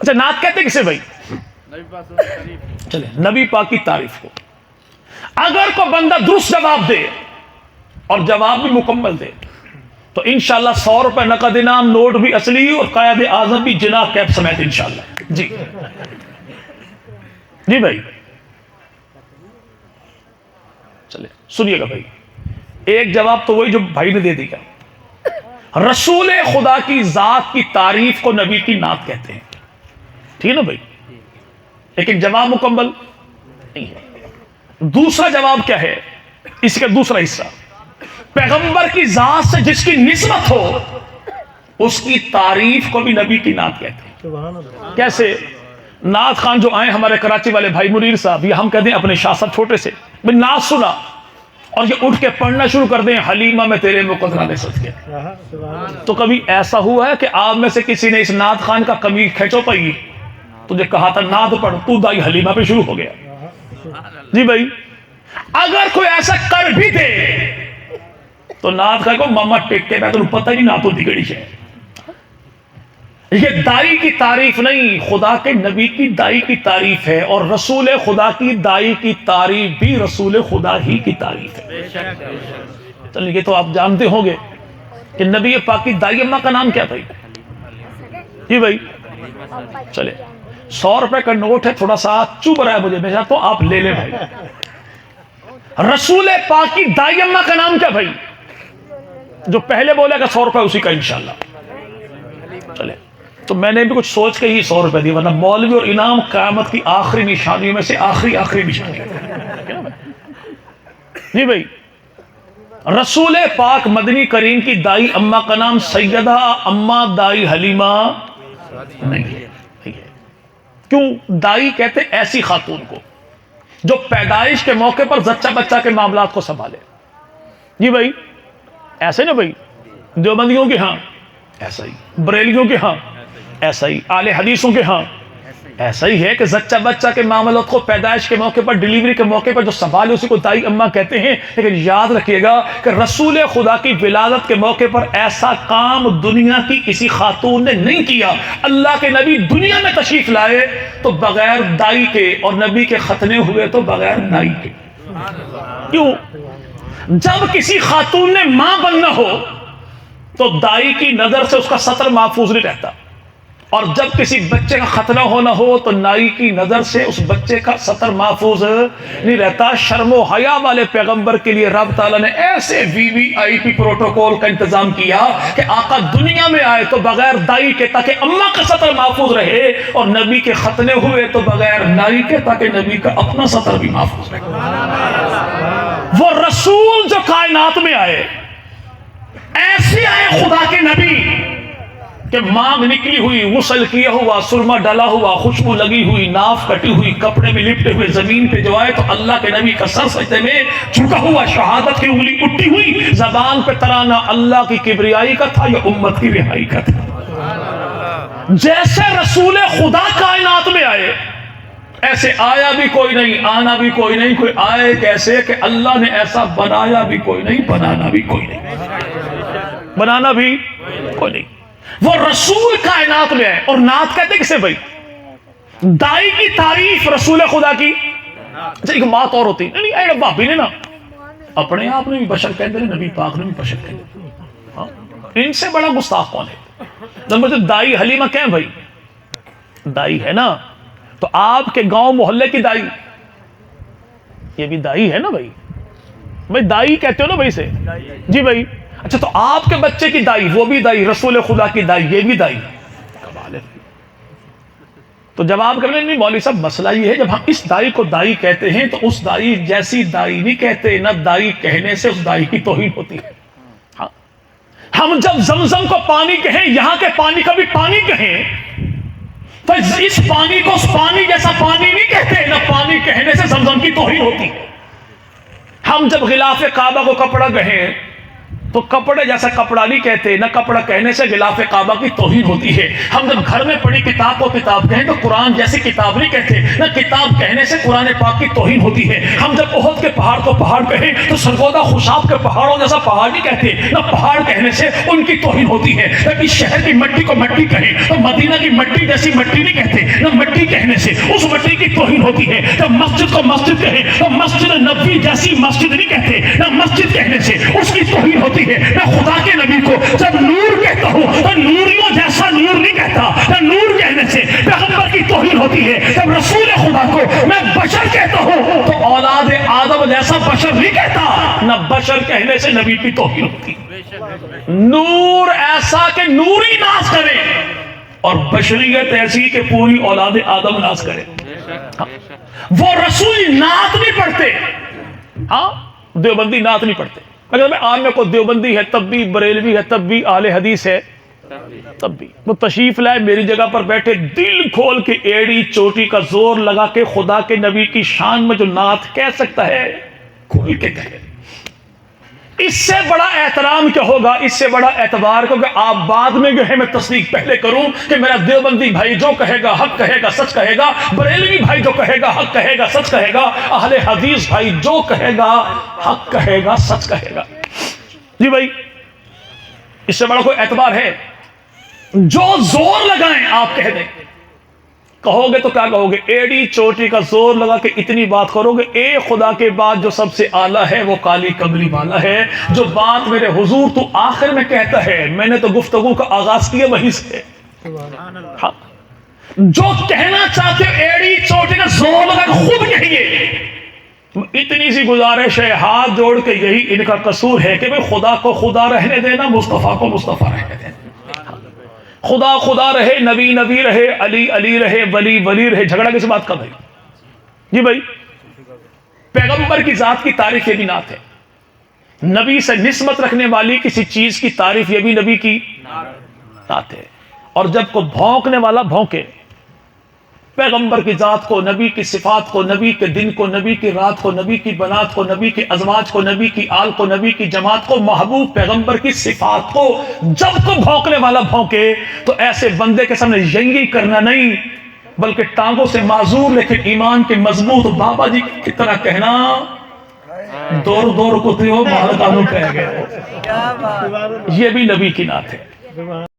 اچھا نعت کہتے کسے بھائی؟ چلے نبی پاک کی تعریف کو اگر کوئی بندہ درست جواب دے اور جواب بھی مکمل دے تو انشاءاللہ 100 روپے نقد انعام، نوٹ بھی اصلی اور قائد اعظم بھی جناح کیپ سمیت انشاءاللہ۔ جی جی بھائی چلے سنیے گا بھائی، ایک جواب تو وہی جو بھائی نے دے دیا، رسول خدا کی ذات کی تعریف کو نبی کی نعت کہتے ہیں، ٹھیک ہے نا بھائی؟ لیکن جواب مکمل نہیں ہے۔ دوسرا جواب کیا ہے اس کا دوسرا حصہ، پیغمبر کی ذات سے جس کی نسبت ہو اس کی تعریف کو بھی نبی کی نعت کہتے ہیں۔ کیسے؟ نعت خان جو آئے ہمارے کراچی والے بھائی منیر صاحب، یہ ہم کہتے ہیں اپنے شاہ صاحب چھوٹے سے بھائی نعت سنا اور یہ اٹھ کے پڑھنا شروع کر دیں، حلیمہ میں تیرے مقدرہ صدقے، تو کبھی ایسا ہوا ہے کہ آپ میں سے کسی نے اس نعت خان کا قمیض کھینچو پئی، تجھے کہا تھا نعت پڑھ، تو دائی حلیمہ پہ شروع ہو گیا؟ جی بھائی اگر کوئی ایسا کر بھی دے تو نعت خان کو ماما ٹیک کے میں تو پتہ ہی نہیں نعت ہوتی گڑی ہے۔ یہ دائی کی تعریف نہیں، خدا کے نبی کی دائی کی تعریف ہے، اور رسول خدا کی دائی کی تعریف بھی رسول خدا ہی کی تعریف ہے۔ چلیے یہ تو آپ جانتے ہوں گے کہ نبی پاک کی دائی اماں کا نام کیا بھائی؟ جی بھائی چلے 100 روپے کا نوٹ ہے، تھوڑا سا چوب رہا ہے مجھے، میں چاہتا ہوں آپ لے لیں بھائی۔ رسول پاک کی دائی اماں کا نام کیا بھائی؟ جو پہلے بولے گا 100 روپے اسی کا انشاءاللہ۔ چلے تو میں نے بھی کچھ سوچ کے ہی 100 روپے دی، ورنہ مولوی اور انعام قیامت کی آخری نشانیوں میں سے آخری نشانی ہے۔ جی بھائی رسول پاک مدنی کریم کی دائی اماں کا نام سیدہ اماں دائی حلیمہ نہیں ہے۔ کیوں دائی کہتے ایسی خاتون کو جو پیدائش کے موقع پر زچہ بچہ کے معاملات کو سنبھالے؟ جی بھائی ایسے نا بھائی، دیوبندیوں کے ہاں ایسا ہی، بریلیوں کے ہاں ایسا ہی، اہل حدیثوں کے ہاں ایسا ہی ہے کہ زچہ بچہ کے معاملات کو پیدائش کے موقع پر، ڈیلیوری کے موقع پر جو سنبھالے اسی کو دائی اماں کہتے ہیں۔ لیکن یاد رکھیے گا کہ رسول خدا کی ولادت کے موقع پر ایسا کام دنیا کی کسی خاتون نے نہیں کیا۔ اللہ کے نبی دنیا میں تشریف لائے تو بغیر دائی کے، اور نبی کے ختنے ہوئے تو بغیر دائی کے۔ کیوں؟ جب کسی خاتون نے ماں بننا ہو تو دائی کی نظر سے اس کا سطر محفوظ نہیں رہتا، اور جب کسی بچے کا ختنہ ہونا ہو تو نائی کی نظر سے اس بچے کا سطر محفوظ نہیں رہتا۔ شرم و حیا والے پیغمبر کے لیے رب تعالیٰ نے ایسے VIP پروٹوکول کا انتظام کیا کہ آقا دنیا میں آئے تو بغیر دائی کے تاکہ اماں کا سطر محفوظ رہے، اور نبی کے ختنے ہوئے تو بغیر نائی کے تاکہ نبی کا اپنا سطر بھی محفوظ رہے۔ وہ رسول جو کائنات میں آئے ایسے آئے خدا کے نبی کہ مانگ نکلی ہوئی، غسل کیا ہوا، سرما ڈالا ہوا، خوشبو لگی ہوئی، ناف کٹی ہوئی، کپڑے میں لپٹے ہوئے زمین پہ جو آئے تو اللہ کے نبی کا سر سجدے میں جھکا ہوا، شہادت کی انگلی اٹھی ہوئی، زبان پہ ترانہ اللہ کی کبریائی کا تھا یا امت کی رہائی کا تھا۔ جیسے رسول خدا کائنات میں آئے ایسے آیا بھی کوئی نہیں، آنا بھی کوئی نہیں۔ کوئی آئے کیسے کہ اللہ نے ایسا بنایا بھی کوئی نہیں، بنانا بھی کوئی نہیں، بنانا بھی کوئی نہیں۔ وہ رسول کائنات میں ہے، اور نعت کہتے کسے بھائی؟ دائی کی تعریف رسول خدا کی۔ اچھا ایک بات اور ہوتی نہیں، اے بابی نے نا اپنے آپ نے بھی بشر کہتے ہیں، نبی پاک نے بھی بشر کہتے ہیں، ان سے بڑا گستاخ کون ہے؟ نمبر 2 دائی حلیمہ کہیں بھائی؟ دائی ہے نا، تو آپ کے گاؤں محلے کی دائی یہ بھی دائی ہے نا بھائی؟ بھائی دائی کہتے ہو نا بھائی سے؟ جی بھائی اچھا تو آپ کے بچے کی دائی وہ بھی دائی، رسول خدا کی دائی یہ بھی دائی، کمال ہے۔ تو جب آپ کہتے ہیں نہیں مولوی صاحب مسئلہ یہ ہے جب ہم اس دائی کو دائی کہتے ہیں تو اس دائی جیسی دائی نہیں کہتے، نہ دائی کہنے سے اس دائی کی توہین ہوتی ہے۔ ہاں ہم جب زمزم کو پانی کہیں، یہاں کے پانی کا بھی پانی کہیں تو اس پانی کو اس پانی جیسا پانی نہیں کہتے، نہ پانی کہنے سے زمزم کی توہین ہوتی ہے۔ ہم جب غلاف کعبہ کو کپڑا کہیں تو کپڑے جیسا کپڑا نہیں کہتے، نہ کپڑا کہنے سے غلاف کعبہ کی توہین ہوتی ہے۔ ہم جب گھر میں پڑھی کتاب کو کتاب کہیں تو قرآن جیسی کتاب نہیں کہتے، نہ کتاب کہنے سے قرآن پاک کی توہین ہوتی ہے۔ ہم جب احد کے پہاڑ کو پہاڑ کہیں تو سرگودا خوشاب کے پہاڑوں جیسا پہاڑ نہیں کہتے، نہ پہاڑ کہنے سے ان کی توہین ہوتی ہے۔ لیکن شہر کی مٹی کو مٹی کہیں تو مدینہ کی مٹی جیسی مٹی نہیں کہتے، نہ مٹی کہنے سے اس مٹی کی توہین ہوتی ہے۔ جب مسجد کو مسجد کہیں تو مسجد نبوی جیسی مسجد نہیں کہتے، نہ مسجد کہنے سے اس کی توہین ہوتی ہے۔ میں خدا کے نبی کو جب نور کہتا ہوں تو نوریوں جیسا نور نہیں کہتا، نہ نور کہنے سے پیغمبر کی توہین ہوتی ہے۔ جب رسول خدا کو میں بشر کہتا ہوں تو اولاد آدم جیسا بشر نہیں کہتا، نہ بشر کہنے سے نبی کی توہین ہوتی ہے۔ نور ایسا کہ نوری ناز کرے اور بشریت ایسی کہ پوری اولاد آدم ناز کرے۔ وہ رسول نعت نہیں پڑھتے، ہاں دیوبندی نعت نہیں پڑھتے، اگر میں عام میں کوئی دیوبندی ہے تب بھی، بریلوی ہے تب بھی، اہل حدیث ہے تب بھی، وہ تشریف لائے میری جگہ پر بیٹھے، دل کھول کے ایڑی چوٹی کا زور لگا کے خدا کے نبی کی شان میں جو نعت کہہ سکتا ہے کھول کے کہے۔ اس سے بڑا احترام کیا ہوگا، اس سے بڑا اعتبار کیونکہ آپ بعد میں جو ہے میں تصدیق پہلے کروں کہ میرا دیوبندی بھائی جو کہے گا حق کہے گا، سچ کہے گا، بریلوی بھائی جو کہے گا حق کہے گا، سچ کہے گا، اہل حدیث بھائی جو کہے گا حق کہے گا، سچ کہے گا۔ جی بھائی اس سے بڑا کوئی اعتبار ہے؟ جو زور لگائیں آپ کہہ دیں، کہو گے تو کیا کہو گے؟ ایڑی چوٹی کا زور لگا کے اتنی بات کرو گے، اے خدا کے بعد جو سب سے اعلیٰ ہے وہ کالی کملی والا ہے، جو بات میرے حضور تو آخر میں کہتا ہے، میں نے تو گفتگو کا آغاز کیا وہیں سے۔ ہاں جو کہنا چاہتے ایڑی چوٹی کا زور لگا کے خود کہیے۔ اتنی سی گزارش ہے، ہاتھ جوڑ کے یہی ان کا قصور ہے کہ خدا کو خدا رہنے دینا، مصطفیٰ کو مصطفیٰ رہنے دینا۔ خدا خدا رہے، نبی نبی رہے، علی علی رہے، ولی ولی رہے، جھگڑا کس بات کا بھائی؟ جی بھائی پیغمبر کی ذات کی تعریف یہ بھی نعت ہے، نبی سے نسبت رکھنے والی کسی چیز کی تعریف یہ بھی نبی کی نعت ہے۔ اور جب کو بھونکنے والا بھونکے، پیغمبر کی ذات کو، نبی کی صفات کو، نبی کے دن کو، نبی کی رات کو، نبی کی بنات کو، نبی کے ازواج کو، نبی کی آل کو، نبی کی جماعت کو، محبوب پیغمبر کی صفات کو جب کو بھونکنے والا بھونکے تو ایسے بندے کے سامنے ینگی کرنا نہیں بلکہ ٹانگوں سے معذور لیکن ایمان کے مضبوط بابا جی کی طرح کہنا، دور دور کو تیو مہارتانوں کہہ گئے، یہ بھی نبی کی نعت ہے۔